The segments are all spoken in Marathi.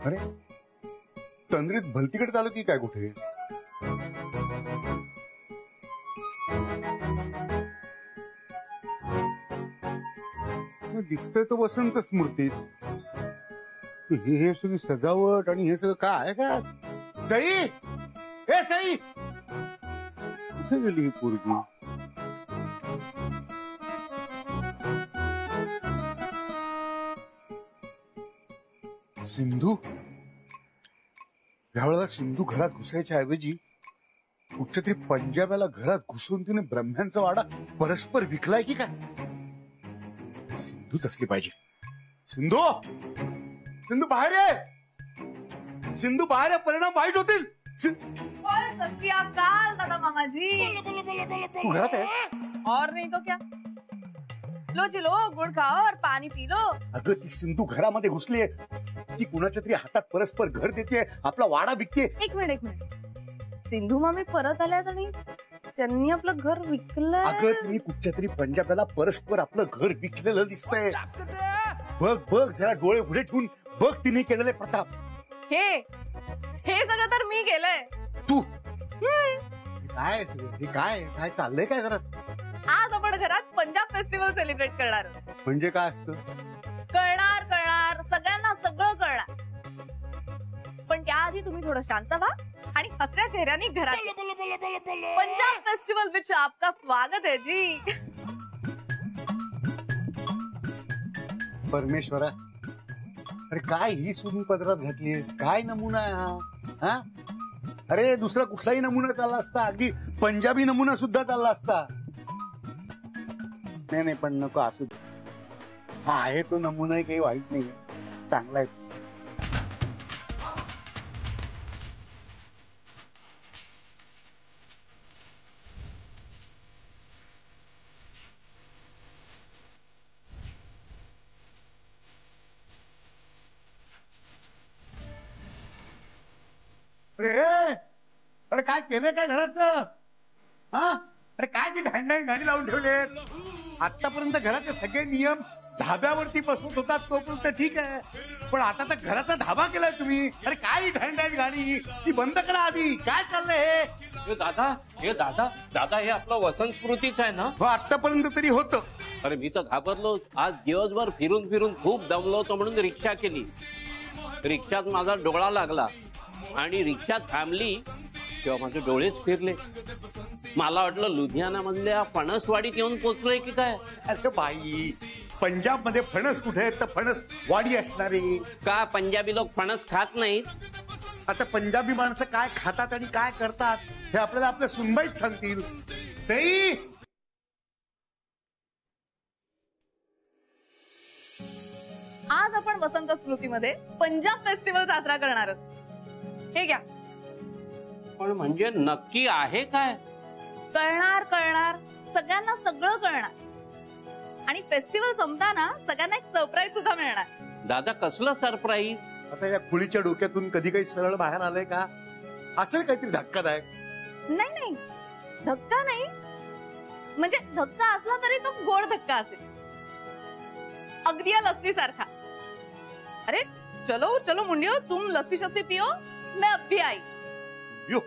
अरे तंद्रीत भलतीकडे चालू की काय कुठे? दिसतंय तो वसंत स्मृतीच. हे सगळी सजावट आणि हे सगळं काय आहे का? सई, हे सई, कुठे गेली ही पोरगी? सिंधू, यावेळेला सिंधू घरात घुसायच्या ऐवजी कुठच्या तरी पंजाब्याला घरात घुसून तिने ब्रह्म्यांचा वाडा परस्पर विकलाय की काय? सिंधूच असली पाहिजे. सिंधू, सिंधू बाहेर ये. सिंधू बाहेर ये, परिणाम वाईट होतील. दादा मामा जी, तू घरात आहे? और नहीं तो क्या. लो जी लो, गुड़ खाओ और पानी पी लो. अगं ती सिंधू घरामध्ये घुसलीये. ती कुणाच्या तरी हातात परस्पर घर देते, आपला वाडा विकते. एक मिनिट. सिंधू मामी परत आल्यात आणि त्यांनी आपलं घर विकलं. अगं तिने कुठच्या तरी पंजाब्याला परस्पर आपलं घर विकलेलं दिसतंय. बघ बघ, जरा डोळे उघडे ठेवून बघ तिने केलेले प्रताप. हे सगळं तर मी केलंय. तू काय हे काय काय चाललंय काय घरात? आज आपण घरात पंजाब फेस्टिवल सेलिब्रेट करणार. म्हणजे काय असतं? कळणार सगळ्यांना सगळं कळणार. पण त्याआधी तुम्ही थोडं शांत व्हा आणि हसऱ्या चेहऱ्याने घरात. पंजाब फेस्टिवल विच आपका स्वागत है जी. परमेश्वरा, अरे काय ही सुनी पदरात घातलीस? काय नमुना आहे हा? अरे दुसरा कुठलाही नमुना चालला असता, अगदी पंजाबी नमुना सुद्धा चालला असता. नाही पण नको असू दे. हा आहे तो नमुना, काही वाईट नाही, चांगला आहे. अरे काय केलंय काय घरात? हा, अरे काय ती ढांढाणी गाणी लावून ठेवले. आतापर्यंत घराचे सगळे नियम धाब्यावरती बसवत होतात तोपर्यंत ठीक आहे, पण आता तर घराचा धाबा केलाय तुम्ही. अरे काय ढांढाणी गाणी, ती बंद करा आधी. काय चाललंय हे? दादा हे आपलं वसंत स्मृतीच आहे ना? हो, आतापर्यंत तरी होतं. अरे मी तर घाबरलो. आज दिवसभर फिरून फिरून खूप दमलो होतो म्हणून रिक्षा केली. रिक्षात माझा डोळा लागला आणि रिक्षा थांबली तेव्हा माझे डोळेच फिरले. मला वाटलं लुधियाना मधल्या फणसवाडीत येऊन पोचलोय की काय. अरे बाई, पंजाब मध्ये फणस कुठे आहेत? तर फणस वाडी असणारे का? पंजाबी लोक फणस खात नाहीत? आता पंजाबी माणसं काय खातात आणि काय करतात हे आपल्याला आपल्या सुनबाईच सांगतील. ताई, आज आपण वसंत स्मृतीमध्ये पंजाब फेस्टिवल साजरा करणार आहोत. हे घ्या. पण म्हणजे नक्की आहे काय? कळणार सगळ्यांना सगळं कळणार. आणि फेस्टिवल संपताना सगळ्यांना एक सरप्राईज सुद्धा मिळणार. दादा कसलं सरप्राईज? आता या खुळीच्या डोक्यातून कधी काही सरळ बाहेर आलंय का? असेल काहीतरी धक्कादायक. नाही, धक्का नाही. म्हणजे धक्का असला तरी तो गोड धक्का असेल, अगदी या लस्सी सारखा. अरे चलो मुंडियो, तुम लस्सी शस्सी पियो, मैं अब भी आई. यो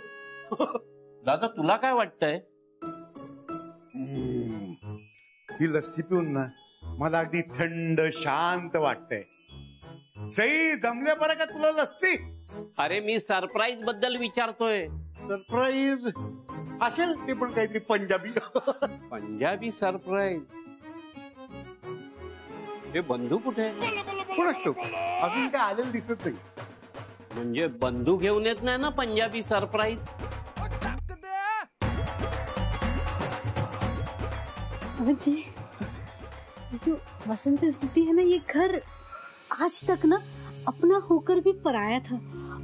दादा तुला काय वाटतंय? ही लस्सी पिऊन ना मला अगदी थंड शांत वाटतंय. सई, जमले बरं का तुला लस्सी? अरे मी सरप्राईज बद्दल विचारतोय. सरप्राईज असेल ते पण काहीतरी पंजाबी सरप्राईज. हे बंधू कुठे? कोणाच ठाऊक, अजून काय आलेलं दिसत नाही. म्हणजे बंधू घेऊन येत नाही ना पंजाबी सरप्राईज? ये जो वसंत ऋतु है ना, ये घर आज तक ना अपना होकर भी पराया था,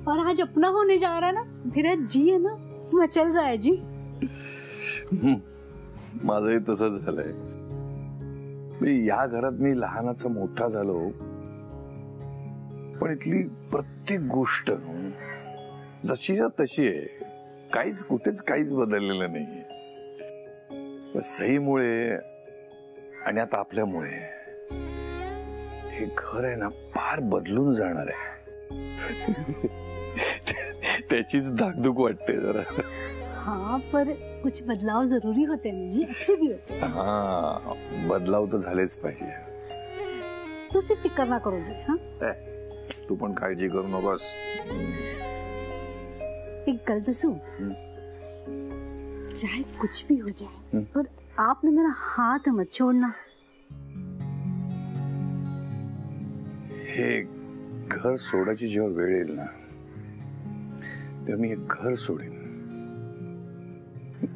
और आज अपना होने जा रहा है ना. मेरा जी है ना मचल रहा है जी. माझंही तसंच झालंय. या घरात मी लहानाचा मोठा झालो, पण इथली प्रत्येक गोष्ट जशीच्या तशी आहे. काहीच कुठेच काहीच बदललेलं नाहीये. सईमुळे आणि आता आपल्यामुळे हे घर आहे ना फार बदलून जाणार आहे. त्याचीच धाकधूक वाटते जरा. हाँ, पर कुछ बदलाव जरूरी होते हैं जी, अच्छे भी होते हैं. हाँ, बदलाव तर झालेच पाहिजे. तू सिर्फ फिक्र ना करो जी. हाँ, तू पण काळजी करू नकोस. एक गल दसू, चाहे कुछ भी हो जाए, पर आपने मेरा हाथ मत छोड़ना. हे घर सोडायची जेव्हा वेळ येईल ना, तेव्हा मी हे घर सोडेन.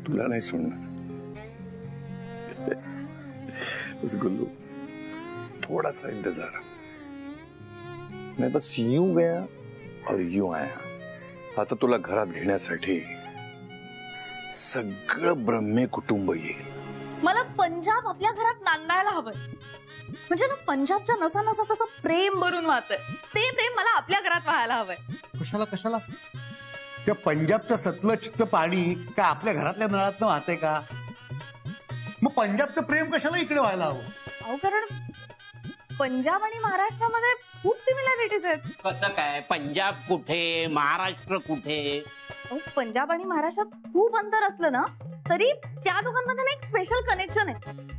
तुला नाही सोडणार. बस गुल्लू, थोड़ा सा इंतजार. मैं बस यूं गया और यूं आया. आता तुला घरात घेण्यासाठी सगळं ब्रह्मे कुटुंब येईल. मला पंजाब आपल्या घरात नांदायला हवंय. म्हणजे ना पंजाबच्या नसा नसा तसं प्रेम भरून वाहतंय. ते प्रेम मला आपल्या घरात व्हायला हवंय. कशाला कशाला? त्या पंजाबच्या सतलजचं पाणी काय आपल्या घरातल्या नळात वाहतंय का? मग पंजाबचं प्रेम कशाला इकडे व्हायला हवं? अहो, कारण पंजाब आणि महाराष्ट्रामध्ये खूप सिमिलॅरिटीज आहेत. कसं काय? पंजाब कुठे, महाराष्ट्र कुठे? अहो, पंजाब आणि महाराष्ट्रात खूप अंतर असलं ना तरी त्या दोघांमध्ये ना एक स्पेशल कनेक्शन आहे.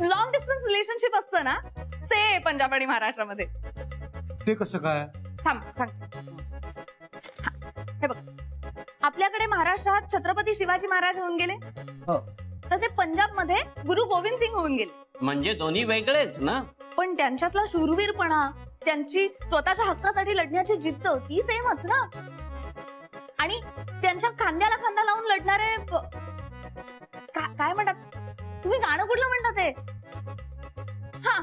लॉंग डिस्टन्स रिलेशनशिप असतं ना, ते पंजाब आणि महाराष्ट्रामध्ये. ते कसं काय? थांब सांग. हे बघ, आपल्याकडे महाराष्ट्रात छत्रपती शिवाजी महाराज होऊन गेले, तसे पंजाब मध्ये गुरु गोविंद सिंग होऊन गेले. म्हणजे दोन्ही वेगळेच ना. पण त्यांच्यातला शूरवीरपणा, त्यांची स्वतःच्या हक्कासाठी लढण्याची जिद्द ती सेमच ना. आणि त्यांच्या खांद्याला खांदा लावून लढणारे काय म्हणतात तुम्ही? गाणं कुठलं म्हणतात ते? हा,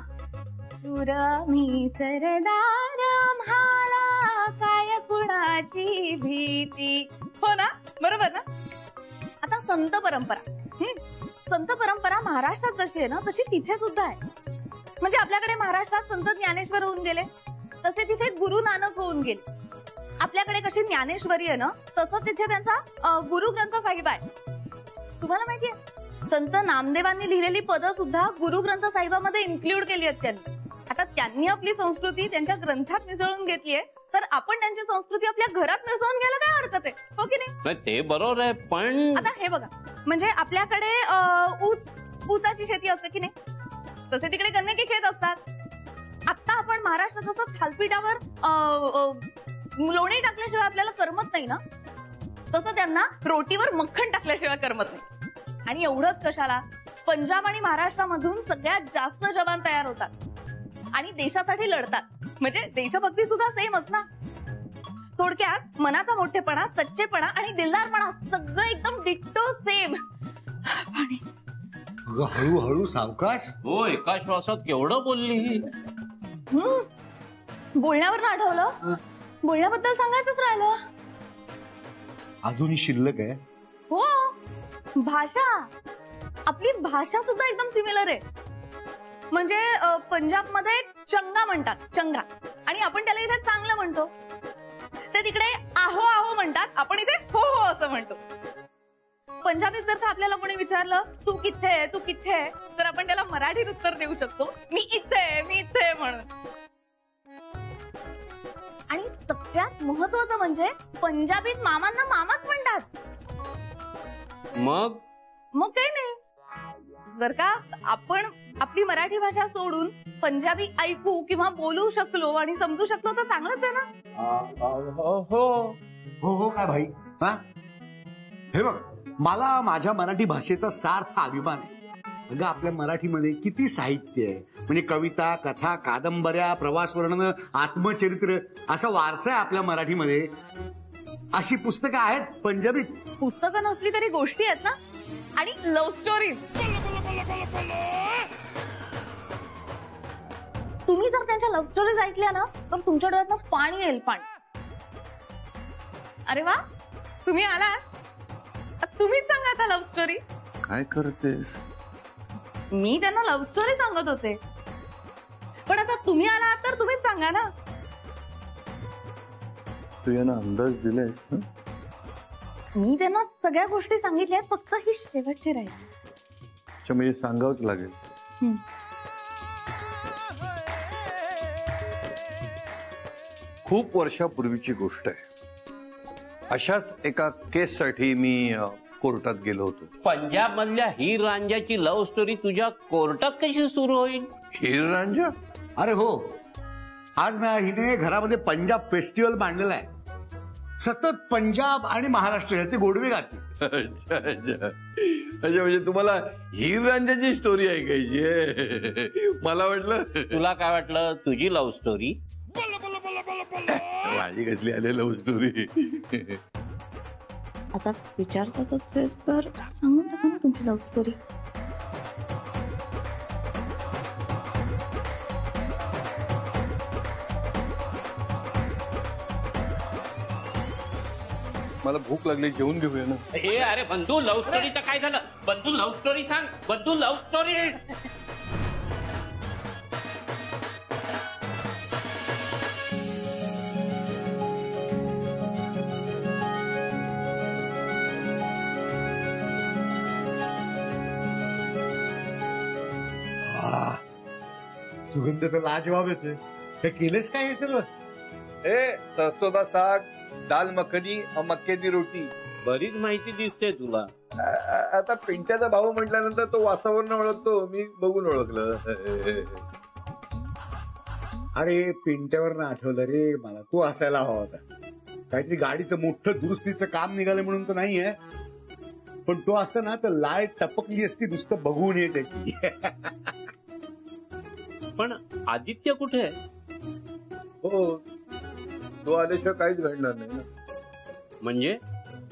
शूर मी सरदार म्हाला काय कुणाची भीती. हो ना, बरोबर ना. आता संत परंपरा, संत परंपरा महाराष्ट्रात जशी आहे ना तशी तिथे सुद्धा आहे. म्हणजे आपल्याकडे महाराष्ट्रात संत ज्ञानेश्वर होऊन गेले, तसे तिथे गुरु नानक होऊन गेले. आपल्याकडे कशी ज्ञानेश्वरी आहे ना, तसं तिथे त्यांचा गुरु ग्रंथ साहिब आहे. तुम्हाला माहितीये, संत नामदेवांनी लिहिलेली पदं सुद्धा गुरु ग्रंथ साहिबामध्ये इन्क्लूड केली आहेत त्यांनी. आता त्यांनी आपली संस्कृती त्यांच्या ग्रंथात मिसळून घेतलीये, तर आपण त्यांची संस्कृती आपल्या घरात मिसळून घ्यायला काय हरकत आहे? हो की नाही? ते बरोबर आहे, पण आता हे बघा, म्हणजे आपल्याकडे ऊसाची शेती असते की नाही, तसे तिकडे गन्ने खेत असतात. आता आपण महाराष्ट्रात जसं थालपीठावर लोणी टाकल्याशिवाय आपल्याला करमत नाही ना, तसं त्यांना रोटीवर मक्खन टाकल्याशिवाय करमत नाही. आणि एवढंच कशाला, पंजाब आणि महाराष्ट्रामधून सगळ्यात जास्त जवान तयार होतात आणि देशासाठी लढतात. म्हणजे देशभक्ती सुद्धा सेमच ना. थोडक्यात मनाचा मोठेपणा, सच्चेपणा आणि दिलदारपणा सगळं एकदम डिट्टो सेम. पाणी हळूहळू सावकाश. हो, एका श्वासात केवढं बोलली. बोलण्यावर आठवलं, बोलण्याबद्दल सांगायचंच राहिलं. अजूनही शिल्लक आहे. हो, भाषा, आपली भाषा सुद्धा एकदम सिमिलर आहे. म्हणजे पंजाब मध्ये चंगा म्हणतात, चंगा, आणि आपण त्याला इथे चांगलं म्हणतो. ते तिकडे आहो आहो म्हणतात, आपण इथे हो हो असं म्हणतो. पंजाबीत जर का आपल्याला कोणी विचारलं तू किथे, तू किथे, तर आपण त्याला मराठीत उत्तर देऊ शकतो, मी इथे म्हणून. आणि सगळ्यात महत्वाचं म्हणजे पंजाबीत मामांना मामाच म्हणतात. मग काही नाही. जर का आपण आपली मराठी भाषा सोडून पंजाबी ऐकू किंवा बोलू शकलो आणि समजू शकलो तर चांगलंच आहे ना. हो हो काय भाई. हा, हे बघ, मला माझ्या मराठी भाषेचा सार्थ अभिमान आहे. अगं, आपल्या मराठीमध्ये किती साहित्य आहे. म्हणजे कविता, कथा, कादंबऱ्या, प्रवास वर्णन, आत्मचरित्र, असा वारसा आहे आपल्या मराठीमध्ये. अशी पुस्तकं आहेत पंजाबीत. पुस्तकं नसली तरी गोष्टी आहेत ना, आणि लव्ह स्टोरीज. त्यांच्या लव्ह स्टोरीज ऐकल्या ना तर तुमच्या डोळ्यातनं पाणी येईल, पाणी. अरे वा, तुम्ही आलात, तुम्हीच सांगा आता लव्ह स्टोरी. काय करतेस? मी त्यांना लव्ह स्टोरी सांगत होते, पण आता तुम्ही आलात तर तुम्हीच सांगा ना. तू यांना अंदाज दिलायस ना? मी त्यांना सगळ्या गोष्टी सांगितल्या, फक्त ही शेवटची राहील. अच्छा, म्हणजे सांगावंच लागेल. खूप वर्षापूर्वीची गोष्ट आहे. अशाच एका केससाठी मी कोर्टात गेलो होतो. पंजाब मधल्या हीर रांजाची लव्ह स्टोरी तुझ्या कोर्टात कशी सुरू होईल? हीर रांझा? अरे हो, आज ना हिने घरामध्ये पंजाब फेस्टिवल मांडलेला आहे. सतत पंजाब आणि महाराष्ट्र याचे गोडवे गाते. अच्छा अच्छा अच्छा, म्हणजे तुम्हाला हीर रांझाची स्टोरी ऐकायची आहे? मला वाटलं. तुला काय वाटलं तुझी लव्ह स्टोरी? माझी कसली आली लव्ह स्टोरी? आता विचारतातच तर सांगून टाका ना तुमची लव्ह स्टोरी. मला भूक लागली, जेवून घेऊया ना. हे अरे बंधू, लव्ह स्टोरीचं काय झालं? बंधू लव्ह स्टोरी सांग. बंधू लव्ह स्टोरी. सुगंध तर लाजवाब येतोय. हे केलेस काय हे सगळं? सरसों का साग, दाल मखनी और मक्के दी रोटी. बरीच माहिती दिसते तुला. आता पिंट्याचा भाऊ म्हटल्यानंतर तो वासावरनं ओळखतो, मी बघून ओळखलं. अरे पिंट्यावर ना आठवलं रे मला, तू हसायला हवा होता. काहीतरी गाडीचं मोठं दुरुस्तीचं काम निघालं म्हणून तर नाहीये, पण तो असता ना तर लाळ टपकली असती नुसतं बघून ये त्याची. पण आदित्य कुठे आहे? हो, तो आल्याशिवाय काहीच घडणार नाही ना.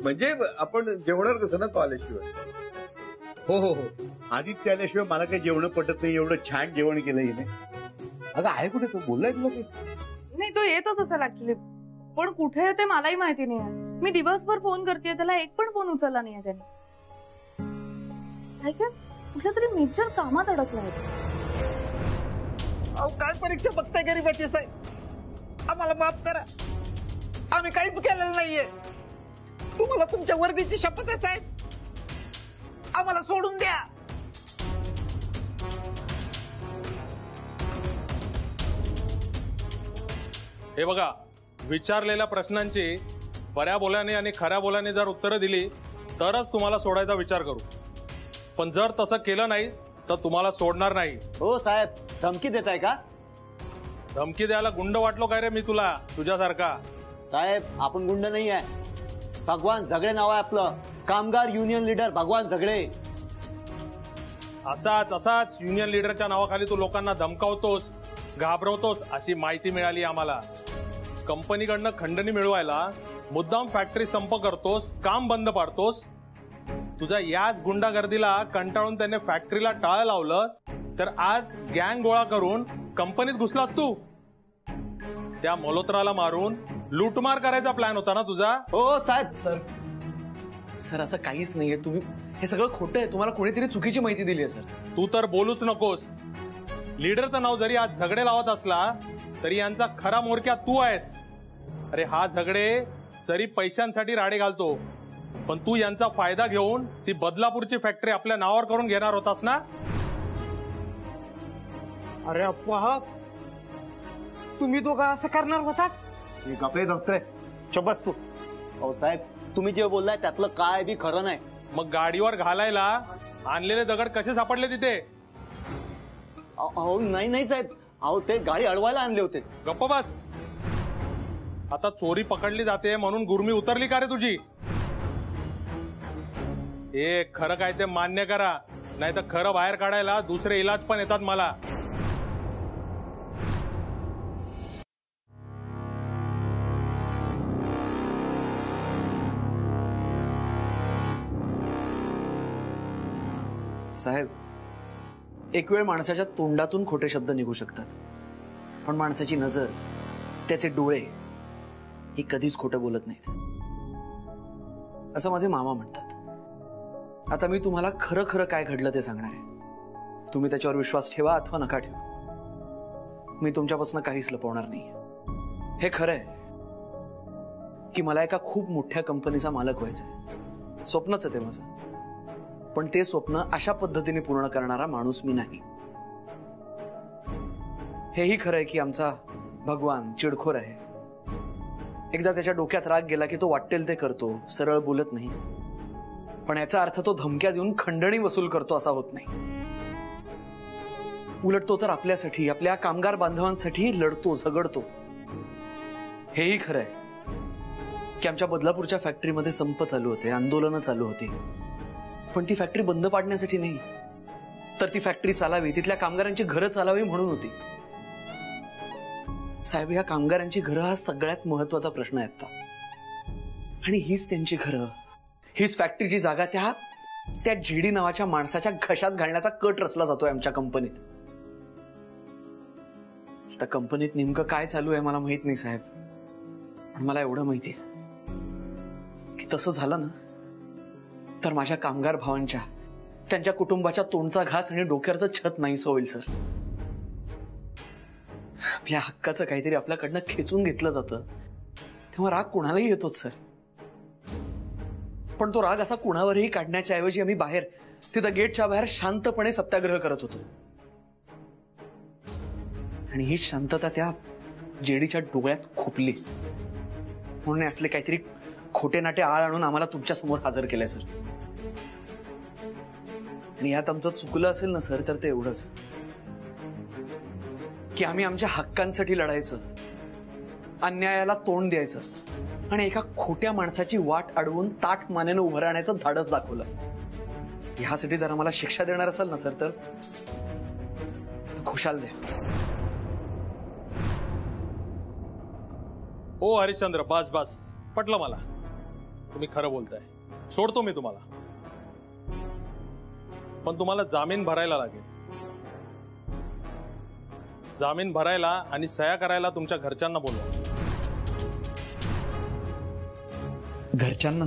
म्हणजे आपण जेवणार कसं ना तो आल्याशिवाय? हो हो हो, आदित्य आल्याशिवाय मला काही जेवण पटत नाही. एवढं छान जेवण केलं हिने. अगं आहे कुठे तो? बोललाय तुला काही? नाही, तो येतच असेल ऍक्च्युली, पण कुठे आहे ते मलाही माहिती नाही आहे. मी दिवसभर फोन करते त्याला, एक पण फोन उचलला नाहीये त्याने. कुठल्या तरी मेजर कामात अडकलाय. काय परीक्षा बघताय गरीबाची साहेब? आम्हाला माफ करा, आम्ही काहीच केलेलं नाहीये. तुम्हाला तुमच्या वर्दीची शपथ आहे साहेब, आम्हाला सोडून द्या. हे बघा, विचारलेल्या प्रश्नांची बऱ्या बोल्याने आणि खऱ्या बोल्याने जर उत्तरं दिली तरच तुम्हाला सोडायचा विचार करू. पण जर तसं केलं नाही तर तुम्हाला सोडणार नाही. हो साहेब, धमकी देताय का? धमकी द्यायला गुंड वाटलो काय रे मी तुला, तुझ्यासारखा? साहेब, आपण गुंड नाही आहे. भगवान झगडे नाव आहे आपलं, कामगार युनियन लीडर भगवान झगडे. असाच युनियन लीडरच्या नावाखाली तू लोकांना धमकावतोस, घाबरवतोस अशी माहिती मिळाली आम्हाला. कंपनीकडनं खंडणी मिळवायला मुद्दाम फॅक्टरी संप करतोस, काम बंद पाडतोस. तुझ्या याच गुंडागर्दीला कंटाळून त्याने फॅक्टरीला टाळं लावलं, तर आज गँग गोळा करून कंपनीत घुसलास तू. त्या मल्होत्राला मारून लूटमार करायचा प्लॅन होता ना तुझा? हो साहेब. सर असं काहीच नाहीये, तुम्ही हे सगळं खोटं आहे. तुम्हाला कोणीतरी चुकीची माहिती दिली आहे सर. तू तर बोलूच नकोस. लीडरचं नाव जरी आज झगडे लावत असला तरी यांचा खरा मोरक्या तू आहेस. अरे हा झगडे जरी पैशांसाठी राडे घालतो, पण तू यांचा फायदा घेऊन ती बदलापूरची फॅक्टरी आपल्या नावावर करून घेणार होतास ना? अरे अप्पा, तुम्ही दोघं असं करणार होतात? कपडे धोत्रे शबस तू. हो साहेब, तुम्ही जे बोललाय त्यातलं काय बी खरं नाही. मग गाडीवर घालायला आणलेले दगड कसे सापडले तिथे? अहो नाही साहेब, अहो ते गाडी अडवायला आणले होते. गप्प बस. आता चोरी पकडली जाते म्हणून गुरमी उतरली का रे तुझी? हे खरं काय ते मान्य करा, नाही तर खरं बाहेर काढायला दुसरे इलाज पण येतात मला. साहेब, एक वेळ माणसाच्या तोंडातून खोटे शब्द निघू शकतात, पण माणसाची नजर, त्याचे डोळे हे कधीच खोटं बोलत नाहीत, असं माझे मामा म्हणतात. आता मी तुम्हाला खरं खरं काय घडलं ते सांगणार आहे. तुम्ही त्याच्यावर विश्वास ठेवा अथवा नका ठेवा. मी तुमच्यापासून काहीच लपवणार नाही. हे खरं आहे की मला एका खूप मोठ्या कंपनीचा मालक व्हायचंय. स्वप्नच आहे ते माझं. पण ते स्वप्न अशा पद्धतीने पूर्ण करणारा माणूस मी नाही. हेही खरं आहे की आमचा भगवान चिडखोर आहे. एकदा त्याच्या डोक्यात राग गेला की तो वाटेल ते करतो, सरळ बोलत नाही. पण याचा अर्थ तो धमक्या देऊन खंडणी वसूल करतो असा होत नाही. उलट तो तर आपल्यासाठी, आपल्या कामगार बांधवांसाठी लढतो, झगडतो. हेही खरं आहे की आमच्या बदलापूरच्या फॅक्टरीमध्ये संप चालू होते, आंदोलनं चालू होती. पण ती फॅक्टरी बंद पाडण्यासाठी नाही, तर ती फॅक्टरी चालावी, तिथल्या कामगारांची घरं चालावी म्हणून होती. साहेब, या कामगारांची घरं हा सगळ्यात महत्वाचा प्रश्न आहे आता. आणि हीच त्यांची घरं, हीच फॅक्टरीची जागा त्या जेडी नावाच्या माणसाच्या घशात घालण्याचा कट रचला जातोय आमच्या कंपनीत. आता कंपनीत नेमकं काय चालू आहे मला माहित नाही साहेब, पण मला एवढं माहितीये की तसं झालं ना तर माझ्या कामगार भावांच्या, त्यांच्या कुटुंबाच्या तोंडचा घास आणि डोक्यावरचं छत नाहीसं होईल सर. आपल्या हक्काचं काहीतरी आपल्याकडनं खेचून घेतलं जातं तेव्हा राग कुणालाही येतोच सर. पण तो राग असा कुणावरही काढण्याच्या ऐवजी आम्ही बाहेर, तिथं गेटच्या बाहेर शांतपणे सत्याग्रह करत होतो. आणि ही शांतता त्या जेडीच्या डोळ्यात खोपली म्हणून असले काहीतरी खोटे नाटे आळ आणून आम्हाला तुमच्या समोर हजर केलंय सर. आणि यात आमचं चुकलं असेल ना सर तर ते एवढंच की आम्ही आमच्या हक्कांसाठी लढायचं, अन्यायाला तोंड द्यायचं आणि एका खोट्या माणसाची वाट अडवून ताठ मानेनं उभं राहण्याचं धाडस दाखवलं. ह्यासाठी जर आम्हाला शिक्षा देणार असाल ना सर तर खुशाल द्या. हो हरिश्चंद्र, बस बस, पटलं मला. तुम्ही खरं बोलताय, सोडतो मी तुम्हाला. पण तुम्हाला जामीन भरायला लागेल. जामीन भरायला आणि सह्या करायला तुमच्या घरच्यांना बोलवा. घरच्यांना?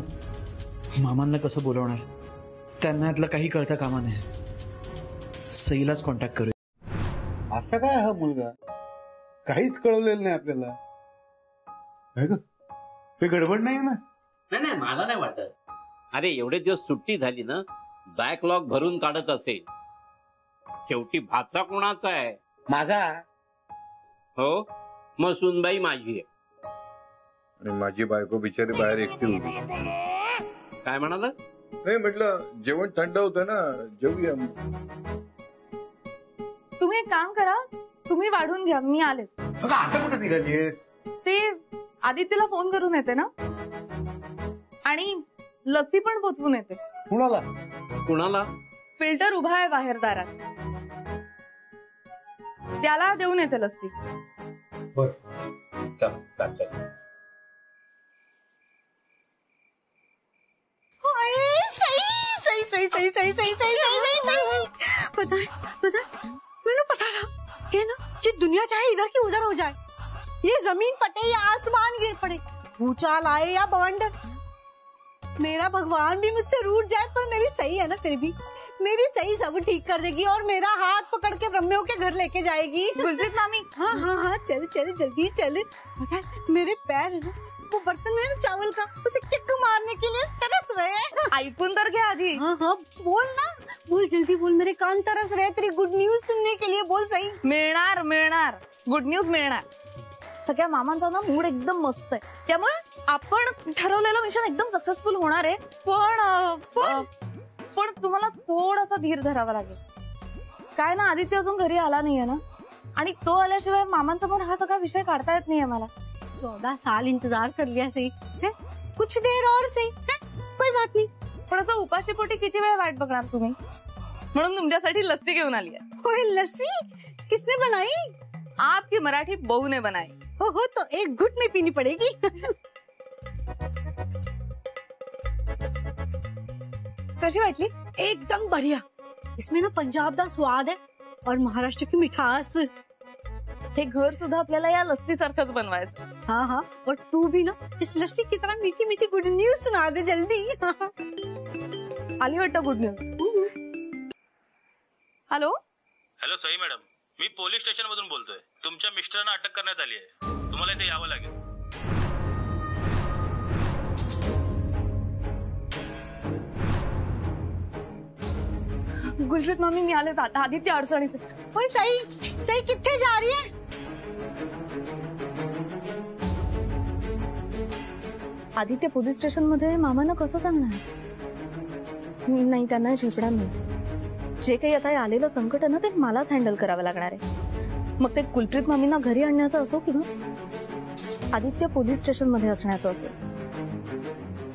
मामांना कसं बोलवणार? त्यांना यातलं काही कळतं कामा नाही. सईलाच कॉन्टॅक्ट करू. असं काय हा मुलगा, काहीच कळवलेलं नाही आपल्याला. हे गडबड नाही ना? नाही, मला नाही वाटत. अरे एवढे दिवस सुट्टी झाली ना, बॅकलॉग भरून काढत असेल. शेवटी भाचा कोणाचा आहे? माझा. हो, मग सुनबाई माझी आहे. आणि माझी बायको बिचारी बाहेर एकटी होती. काय म्हणाला? नाही म्हटलं, जेवण थंड होतं ना, जेवूया. तुम्ही एक काम करा, तुम्ही वाढून घ्या, मी आले. आता कुठे निघालीस? ते आदित्यला फोन करून येते ना, आणि लस्सी पण पोचवून येते. कुणाला? कुणाला? फिल्टर उभा आहे बाहेर दारात, त्याला देऊन येते लस्सी. बर, मैंने पता था कि ना ये दुनिया चाहे इधर की उधर हो जाए, ये जमीन फटे या आसमान गिर पड़े, भूचाल आए या बवंडर, मेरा भगवान भी मुझसे रूठ जाए, पर मेरी सही है ना, फिर भी मेरी सही सब ठीक कर देगी और मेरा हाथ पकड़ के ब्रह्मियों के घर लेके जाएगी. गुलजीत मामी. हाँ हाँ हाँ, चल चल जल्दी चल. पता है मेरे पैर है ना, वो बर्तन है ना चावल का, उसे किक मारने के लिए तरस रहे हैं. ऐकून तर घ्या आधी. हाँ हाँ, बोल ना, बोल जल्दी बोल, मेरे कान तरस रहे तेरी गुड न्यूज सुनने के लिए. बोल सही. मिळणार गुड न्यूज मिळणार. सगळ्या मामांचा ना मूड एकदम मस्त आहे, त्यामुळे आपण ठरवलेलं मिशन एकदम सक्सेसफुल होणार आहे. पण तुम्हाला थोडासा धीर धरावा लागेल. काय ना, आदित्य अजून घरी आला नाहीये ना, आणि तो आल्याशिवाय मामांसमोर हा सगळा विषय काढता येत नाहीये मला. 14 साल इंतजार कर लिया सही है? कुछ देर और सही है? कोई बात नहीं. पण असं उपाशीपोटी किती वेळ वाट बघणार तुम्ही? म्हणून तुमच्यासाठी लस्सी घेऊन आली आहे. ओए लस्सी किसने बनाई? आपकी मराठी बहू ने बनाई. हो तो एक घुट में पीनी पड़ेगी. कशी वाटली? एकदम बढ़िया. इसमें ना पंजाब का स्वाद है और महाराष्ट्र की मिठास. हे घर सुद्धा आपल्याला या लस्सी सारखंच बनवायचं. हाँ हाँ, और तू भी ना इस लस्सी की तरह मीठी मीठी गुड न्यूज सुना दे जल्दी. आली वाटतं good news. Hello hello Sai madam, मी पोलीस स्टेशन मधून बोलतोय. तुमच्या मिस्टरांना अटक करण्यात आली आहे. तुम्हाला इथे यावं लागेल. गुलप्रीत मामी मी आले आता. आदित्य अडचणीत. ओए सई, सई कितने जा रही है? आदित्य पोलीस स्टेशन मध्ये मामांना कसं सांगणार? नाही, त्यांना झेपणार नाही. जे काही आता आलेलं संकट आहे ना, ते मलाच हँडल करावं लागणार आहे. मग ते कुलप्रीत मामींना घरी आणण्याचं असो किंवा आदित्य पोलीस स्टेशन मध्ये असण्याचं असो,